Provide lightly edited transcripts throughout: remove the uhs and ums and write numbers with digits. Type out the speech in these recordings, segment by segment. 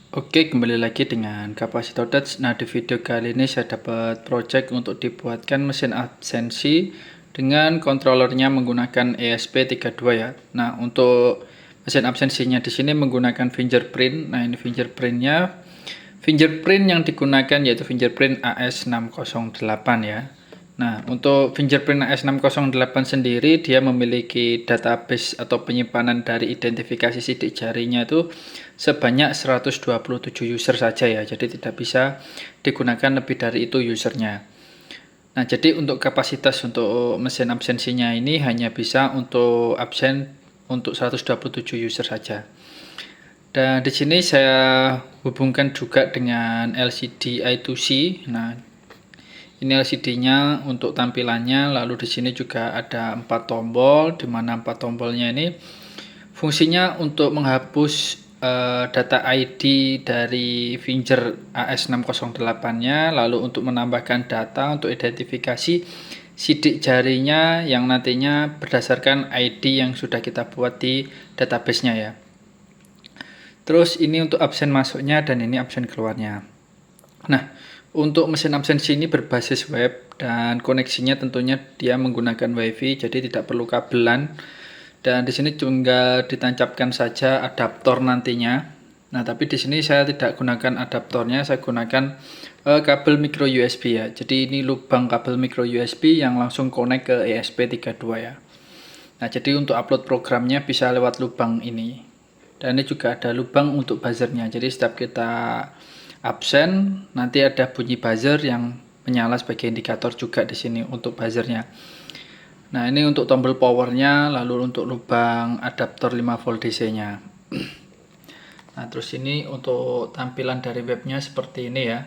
Oke, kembali lagi dengan Kapasitor Touch. Nah, di video kali ini saya dapat project untuk dibuatkan mesin absensi dengan kontrolernya menggunakan ESP32 ya. Nah, untuk mesin absensinya di sini menggunakan fingerprint. Nah, ini fingerprintnya. Fingerprint yang digunakan yaitu fingerprint AS608 ya. Nah, untuk fingerprint AS608 sendiri dia memiliki database atau penyimpanan dari identifikasi sidik jarinya itu sebanyak 127 user saja ya. Jadi tidak bisa digunakan lebih dari itu usernya. Nah, jadi untuk kapasitas untuk mesin absensinya ini hanya bisa untuk absen untuk 127 user saja. Dan di sini saya hubungkan juga dengan LCD I2C. Nah, ini LCD-nya untuk tampilannya, lalu di sini juga ada 4 tombol, di mana 4 tombolnya ini fungsinya untuk menghapus data ID dari finger AS608-nya, lalu untuk menambahkan data untuk identifikasi sidik jarinya yang nantinya berdasarkan ID yang sudah kita buat di database-nya ya. Terus ini untuk absen masuknya dan ini absen keluarnya. Nah, untuk mesin absensi ini berbasis web dan koneksinya tentunya dia menggunakan WiFi, jadi tidak perlu kabelan. Dan di sini juga ditancapkan saja adaptor nantinya. Nah, tapi di sini saya tidak gunakan adaptornya, saya gunakan kabel micro USB ya. Jadi ini lubang kabel micro USB yang langsung connect ke ESP32 ya. Nah, jadi untuk upload programnya bisa lewat lubang ini. Dan ini juga ada lubang untuk buzzernya. Jadi setiap kita absen nanti ada bunyi buzzer yang menyala sebagai indikator juga di sini untuk buzzernya. Nah, ini untuk tombol powernya, lalu untuk lubang adaptor 5 volt DC-nya. Nah, terus ini untuk tampilan dari webnya seperti ini ya.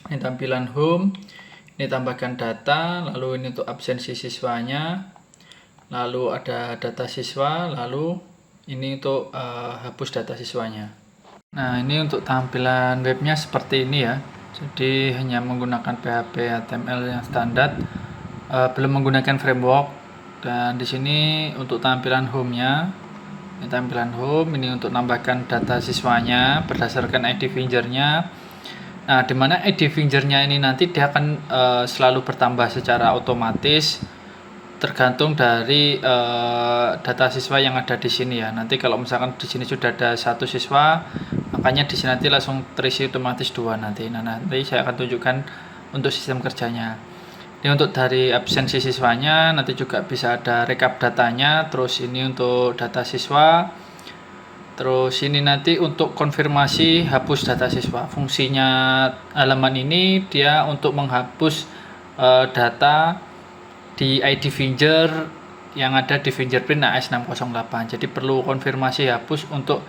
Ini tampilan home, ini tambahkan data, lalu ini untuk absensi siswanya, lalu ada data siswa, lalu ini untuk hapus data siswanya. Nah, ini untuk tampilan webnya seperti ini ya. Jadi hanya menggunakan PHP HTML yang standar, belum menggunakan framework. Dan di sini untuk tampilan home-nya, ini tampilan home, ini untuk nambahkan data siswanya berdasarkan ID fingernya. Nah, dimana ID fingernya ini nanti dia akan selalu bertambah secara otomatis tergantung dari data siswa yang ada di sini ya. Nanti kalau misalkan di sini sudah ada 1 siswa, makanya di sini nanti langsung terisi otomatis 2 nanti. Nah, nanti saya akan tunjukkan untuk sistem kerjanya. Ini untuk dari absensi siswanya, nanti juga bisa ada rekap datanya, terus ini untuk data siswa. Terus ini nanti untuk konfirmasi hapus data siswa. Fungsinya halaman ini dia untuk menghapus data di ID finger yang ada di fingerprint AS608. Jadi perlu konfirmasi hapus untuk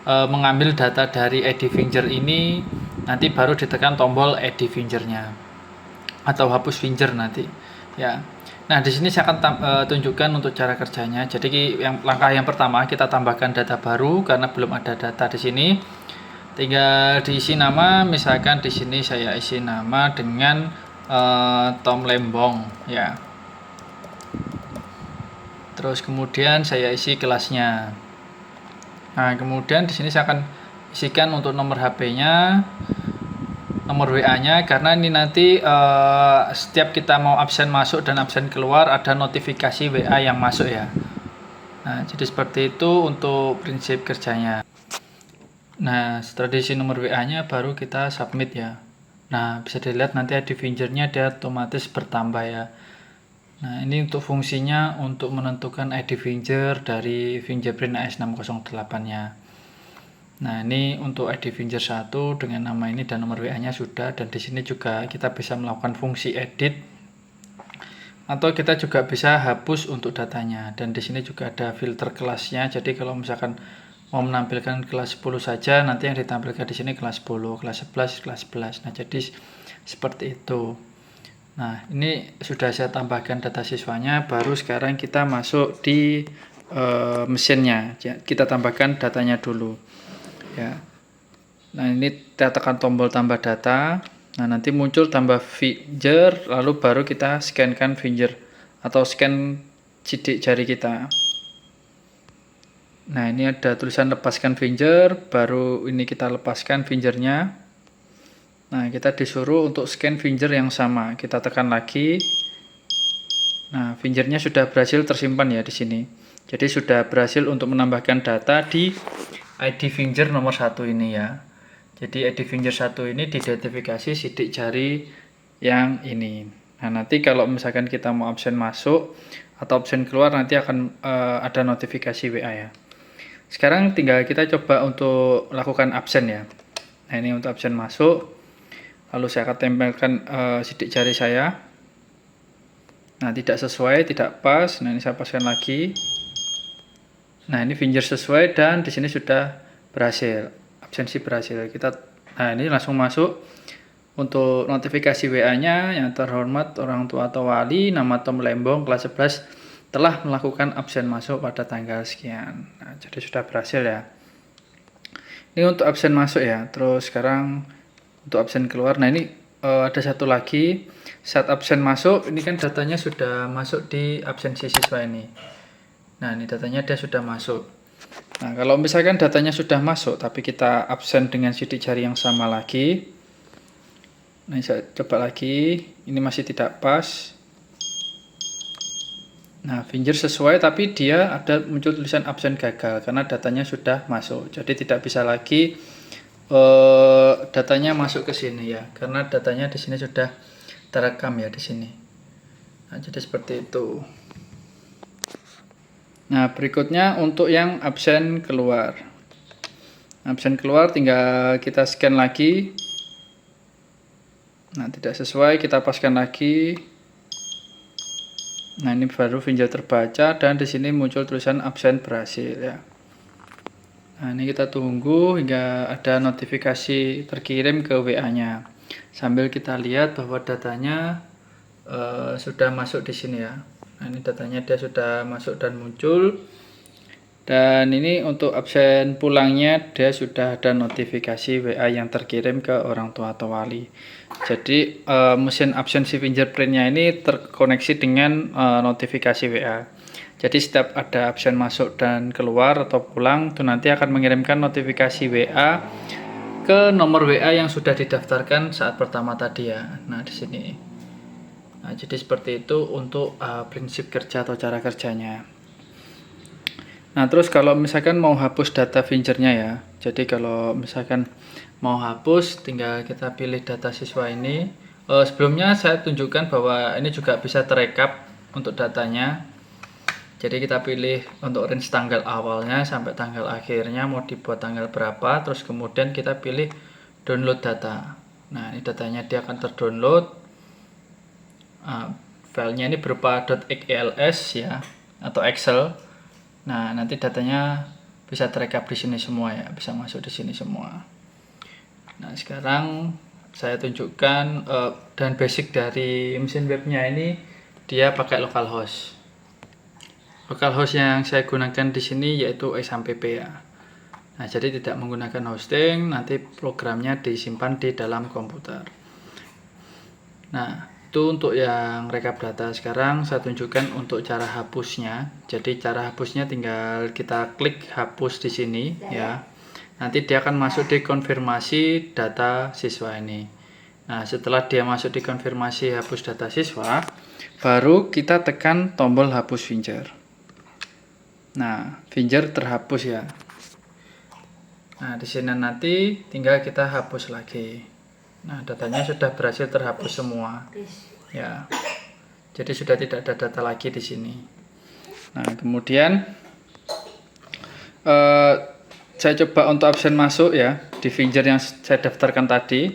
mengambil data dari ID finger ini, nanti baru ditekan tombol ID fingernya atau hapus finger nanti ya. Nah, di sini saya akan tunjukkan untuk cara kerjanya. Jadi langkah yang pertama kita tambahkan data baru karena belum ada data di sini. Tinggal diisi nama, misalkan di sini saya isi nama dengan Tom Lembong ya. Terus kemudian saya isi kelasnya. Nah, kemudian di sini saya akan isikan untuk nomor HP-nya, nomor WA-nya, karena ini nanti setiap kita mau absen masuk dan absen keluar ada notifikasi WA yang masuk ya. Nah, jadi seperti itu untuk prinsip kerjanya. Nah, setelah diisi nomor WA-nya baru kita submit ya. Nah, bisa dilihat nanti ID fingernya dia otomatis bertambah ya. Nah, ini untuk fungsinya untuk menentukan ID finger dari fingerprint AS608-nya. Nah, ini untuk ID finger 1 dengan nama ini dan nomor WA-nya sudah, dan di sini juga kita bisa melakukan fungsi edit atau kita juga bisa hapus untuk datanya. Dan di sini juga ada filter kelasnya. Jadi kalau misalkan mau menampilkan kelas 10 saja, nanti yang ditampilkan di sini kelas 10, kelas 11, kelas 11. Nah, jadi seperti itu. Nah, ini sudah saya tambahkan data siswanya, baru sekarang kita masuk di mesinnya. Kita tambahkan datanya dulu. Ya. Nah, ini kita tekan tombol tambah data. Nah, nanti muncul tambah finger, lalu baru kita scan finger atau scan sidik jari kita. Nah, ini ada tulisan lepaskan finger, baru ini kita lepaskan fingernya. Nah, kita disuruh untuk scan finger yang sama. Kita tekan lagi. Nah, fingernya sudah berhasil tersimpan ya di sini. Jadi sudah berhasil untuk menambahkan data di ID finger nomor 1 ini ya. Jadi ID finger 1 ini diidentifikasi sidik jari yang ini. Nah, nanti kalau misalkan kita mau absen masuk atau absen keluar, nanti akan ada notifikasi WA ya. Sekarang tinggal kita coba untuk lakukan absen ya. Nah, ini untuk absen masuk. Lalu saya akan tempelkan sidik jari saya. Nah, tidak sesuai, tidak pas. Nah, ini saya paskan lagi. Nah, ini finger sesuai dan di sini sudah berhasil. Absensi berhasil. Nah, ini langsung masuk untuk notifikasi WA-nya yang terhormat orang tua atau wali, nama Tom Lembong kelas 11 telah melakukan absen masuk pada tanggal sekian. Nah, jadi sudah berhasil ya. Ini untuk absen masuk ya. Terus sekarang untuk absen keluar. Nah, ini ada satu lagi. Saat absen masuk, ini kan datanya sudah masuk di absensi siswa ini. Nah, ini datanya dia sudah masuk. Nah, kalau misalkan datanya sudah masuk, tapi kita absen dengan sidik jari yang sama lagi. Nah, saya coba lagi. Ini masih tidak pas. Nah, finger sesuai, tapi dia ada muncul tulisan absen gagal karena datanya sudah masuk. Jadi tidak bisa lagi datanya masuk ke sini ya, karena datanya di sini sudah terekam ya di sini. Nah, jadi seperti itu. Nah, berikutnya untuk yang absen keluar. Absen keluar tinggal kita scan lagi. Nah, tidak sesuai, kita paskan lagi. Nah, ini baru finger terbaca dan di sini muncul tulisan absen berhasil ya. Nah, ini kita tunggu hingga ada notifikasi terkirim ke WA-nya. Sambil kita lihat bahwa datanya sudah masuk di sini ya. Nah, ini datanya dia sudah masuk dan muncul. Dan ini untuk absen pulangnya dia sudah ada notifikasi WA yang terkirim ke orang tua atau wali. Jadi mesin absensi fingerprintnya ini terkoneksi dengan notifikasi WA. Jadi setiap ada absen masuk dan keluar atau pulang itu nanti akan mengirimkan notifikasi WA ke nomor WA yang sudah didaftarkan saat pertama tadi ya. Nah, di sini. Nah, jadi seperti itu untuk prinsip kerja atau cara kerjanya. Nah, terus kalau misalkan mau hapus data fingernya ya. Jadi kalau misalkan mau hapus, tinggal kita pilih data siswa ini. Sebelumnya saya tunjukkan bahwa ini juga bisa terekap untuk datanya. Jadi kita pilih untuk range tanggal awalnya sampai tanggal akhirnya mau dibuat tanggal berapa. Terus kemudian kita pilih download data. Nah, ini datanya dia akan terdownload. Filenya ini berupa .xls ya atau Excel. Nah, nanti datanya bisa terekap di sini semua ya, bisa masuk di sini semua. Nah, sekarang saya tunjukkan dan basic dari mesin webnya ini dia pakai localhost. Localhost yang saya gunakan di sini yaitu XAMPP ya. Nah, jadi tidak menggunakan hosting, nanti programnya disimpan di dalam komputer. Nah, itu untuk yang rekap data. Sekarang saya tunjukkan untuk cara hapusnya. Jadi cara hapusnya tinggal kita klik hapus di sini ya. Nanti dia akan masuk di konfirmasi data siswa ini. Nah, setelah dia masuk di konfirmasi hapus data siswa, baru kita tekan tombol hapus finger. Nah, finger terhapus ya. Nah, di sini nanti tinggal kita hapus lagi. Nah, datanya sudah berhasil terhapus semua. Ya. Jadi sudah tidak ada data lagi di sini. Nah, kemudian saya coba untuk absen masuk ya di finger yang saya daftarkan tadi.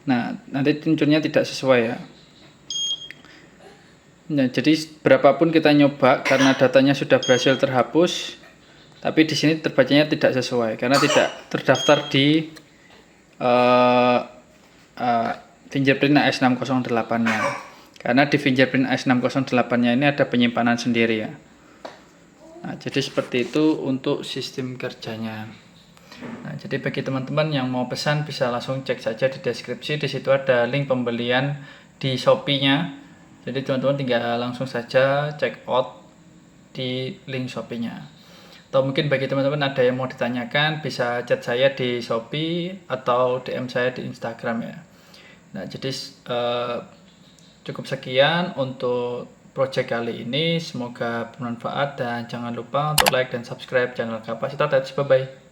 Nah, nanti munculnya tidak sesuai ya. Nah, jadi berapapun kita nyoba karena datanya sudah berhasil terhapus, tapi di sini terbacanya tidak sesuai karena tidak terdaftar di fingerprint AS608-nya. Karena di fingerprint AS608-nya ini ada penyimpanan sendiri ya. Nah, jadi seperti itu untuk sistem kerjanya. Nah, jadi bagi teman-teman yang mau pesan bisa langsung cek saja di deskripsi. Di situ ada link pembelian di Shopee-nya. Jadi teman-teman tinggal langsung saja check out di link Shopee-nya. Atau mungkin bagi teman-teman ada yang mau ditanyakan, bisa chat saya di Shopee atau DM saya di Instagram ya. Nah, jadi cukup sekian untuk project kali ini. Semoga bermanfaat dan jangan lupa untuk like dan subscribe channel Kapasitor Touch. Bye-bye.